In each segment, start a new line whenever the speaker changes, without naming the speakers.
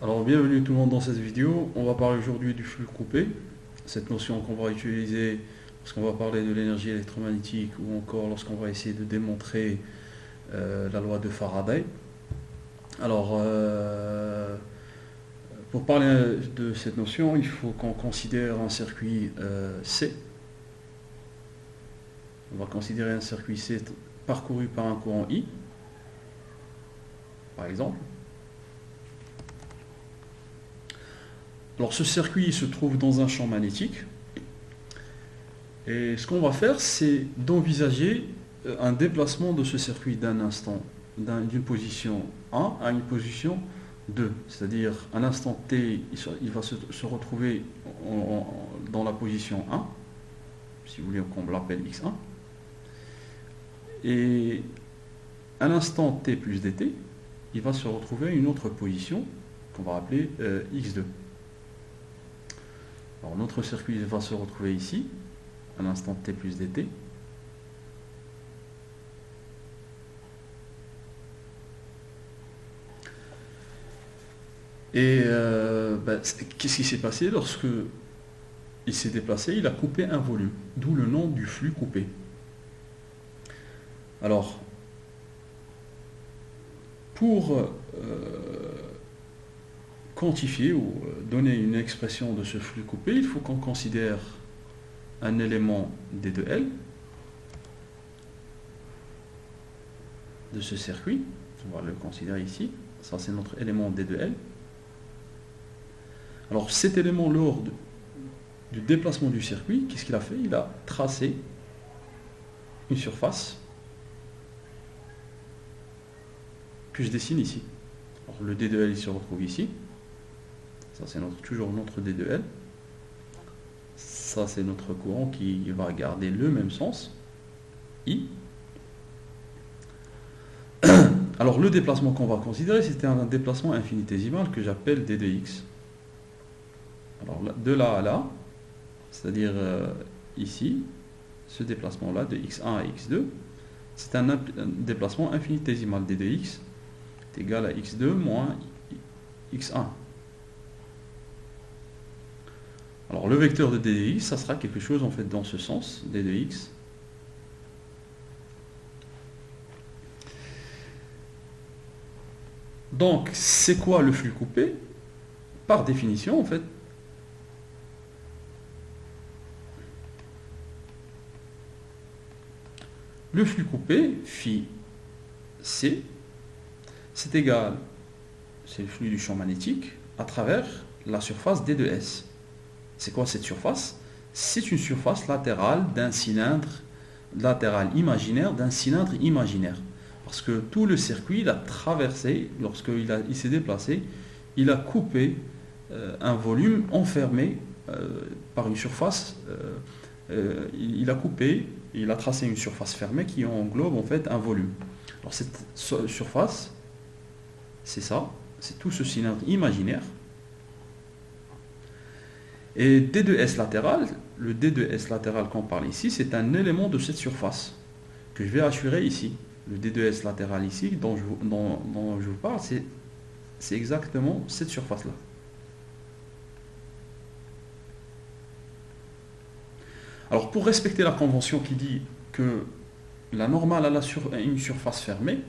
Alors bienvenue tout le monde dans cette vidéo. On va parler aujourd'hui du flux coupé, cette notion qu'on va utiliser lorsqu'on va parler de l'énergie électromagnétique ou encore lorsqu'on va essayer de démontrer la loi de Faraday. Alors pour parler de cette notion, il faut qu'on considère un circuit C. On va considérer un circuit C parcouru par un courant I, par exemple. Alors ce circuit se trouve dans un champ magnétique et ce qu'on va faire c'est d'envisager un déplacement de ce circuit d'un instant, d'une position 1 à une position 2, c'est-à-dire à l'instant t il va se retrouver dans la position 1, si vous voulez qu'on l'appelle x1, et à l'instant t plus dt il va se retrouver à une autre position qu'on va appeler x2. Alors notre circuit va se retrouver ici, à l'instant t plus dt. Et qu'est-ce qui s'est passé lorsque il s'est déplacé? Il a coupé un volume, d'où le nom du flux coupé. Alors, pour quantifier ou donner une expression de ce flux coupé, il faut qu'on considère un élément D2L de ce circuit. On va le considérer ici. Ça, c'est notre élément D2L. Alors, cet élément, lors du déplacement du circuit, qu'est-ce qu'il a fait? Il a tracé une surface que je dessine ici. Alors, le D2L il se retrouve ici. Ça, c'est toujours notre D2L. Ça, c'est notre courant qui va garder le même sens, I. Alors, le déplacement qu'on va considérer, c'était un déplacement infinitésimal que j'appelle D de x. Alors, de là à là, c'est-à-dire ici, ce déplacement-là, de x1 à x2, c'est un déplacement infinitésimal. D de x est égal à x2 moins x1. Alors le vecteur de d de x, ça sera quelque chose en fait dans ce sens, d de x. Donc c'est quoi le flux coupé? Par définition en fait, le flux coupé, phi c, c'est égal, c'est le flux du champ magnétique, à travers la surface d de s. C'est quoi cette surface? C'est une surface latérale d'un cylindre latéral imaginaire, d'un cylindre imaginaire. Parce que tout le circuit, il a traversé, lorsqu'il s'est déplacé, il a coupé un volume enfermé par une surface. Il a coupé, il a tracé une surface fermée qui englobe en fait un volume. Alors cette surface, c'est ça, c'est tout ce cylindre imaginaire. Et D de S latéral, le D de S latéral qu'on parle ici, c'est un élément de cette surface que je vais assurer ici. Le D de S latéral ici, dont je vous parle, c'est exactement cette surface-là. Alors pour respecter la convention qui dit que la normale a une surface fermée,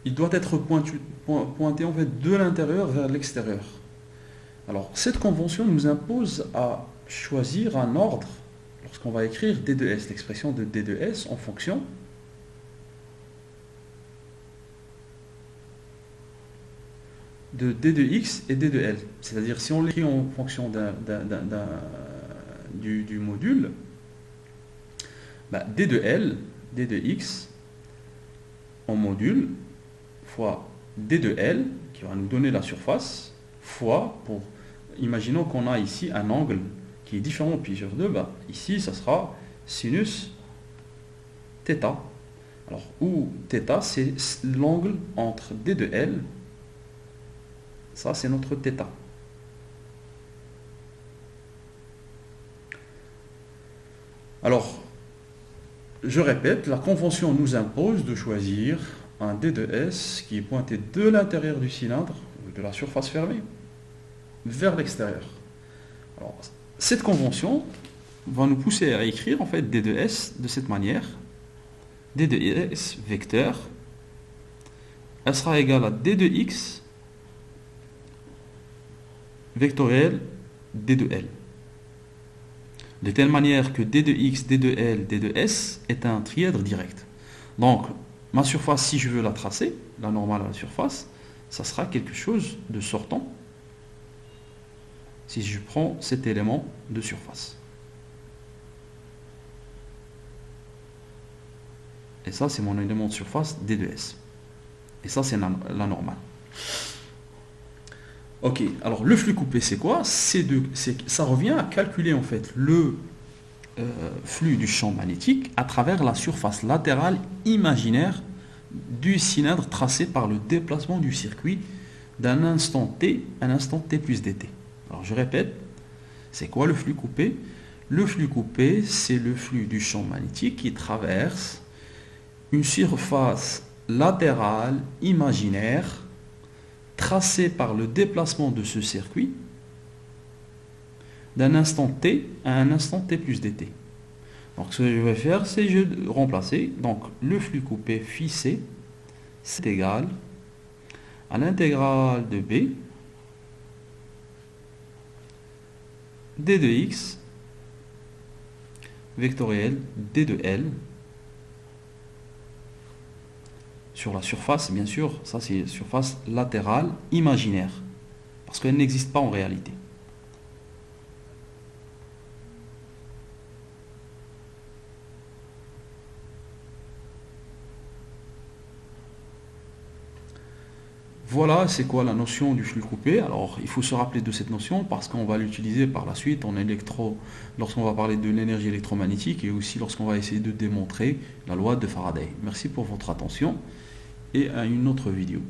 il doit être pointé en fait de l'intérieur vers l'extérieur. Alors, cette convention nous impose à choisir un ordre lorsqu'on va écrire D de S, l'expression de D de S en fonction de D de X et D de L. C'est-à-dire, si on l'écrit en fonction du module, D de L, D de X en module, fois D de L, qui va nous donner la surface, fois, imaginons qu'on a ici un angle qui est différent pi sur 2, ici ça sera sinus θ. Alors, où θ, c'est l'angle entre D de L, ça c'est notre θ. Alors, je répète, la convention nous impose de choisir un D de S qui est pointé de l'intérieur du cylindre, ou de la surface fermée, vers l'extérieur. Alors, cette convention va nous pousser à écrire en fait D de S de cette manière. D de S vecteur, elle sera égale à D de X vectoriel D de L. De telle manière que D de X, D de L, D de S est un trièdre direct. Donc, ma surface, si je veux la tracer, la normale à la surface, ça sera quelque chose de sortant si je prends cet élément de surface. Et ça, c'est mon élément de surface D de S. Et ça, c'est la normale. Ok, alors le flux coupé, c'est quoi? Ça revient à calculer en fait le flux du champ magnétique à travers la surface latérale imaginaire du cylindre tracé par le déplacement du circuit d'un instant t à un instant t plus dt. Alors je répète, c'est quoi le flux coupé? Le flux coupé, c'est le flux du champ magnétique qui traverse une surface latérale imaginaire tracée par le déplacement de ce circuit d'un instant t à un instant t plus dt. Donc ce que je vais faire, c'est je remplacer. Donc le flux coupé phi c, c'est égal à l'intégrale de b d de x vectoriel d de l sur la surface, bien sûr, ça c'est surface latérale imaginaire, parce qu'elle n'existe pas en réalité. Voilà, c'est quoi la notion du flux coupé. Alors, il faut se rappeler de cette notion parce qu'on va l'utiliser par la suite lorsqu'on va parler de l'énergie électromagnétique et aussi lorsqu'on va essayer de démontrer la loi de Faraday. Merci pour votre attention et à une autre vidéo.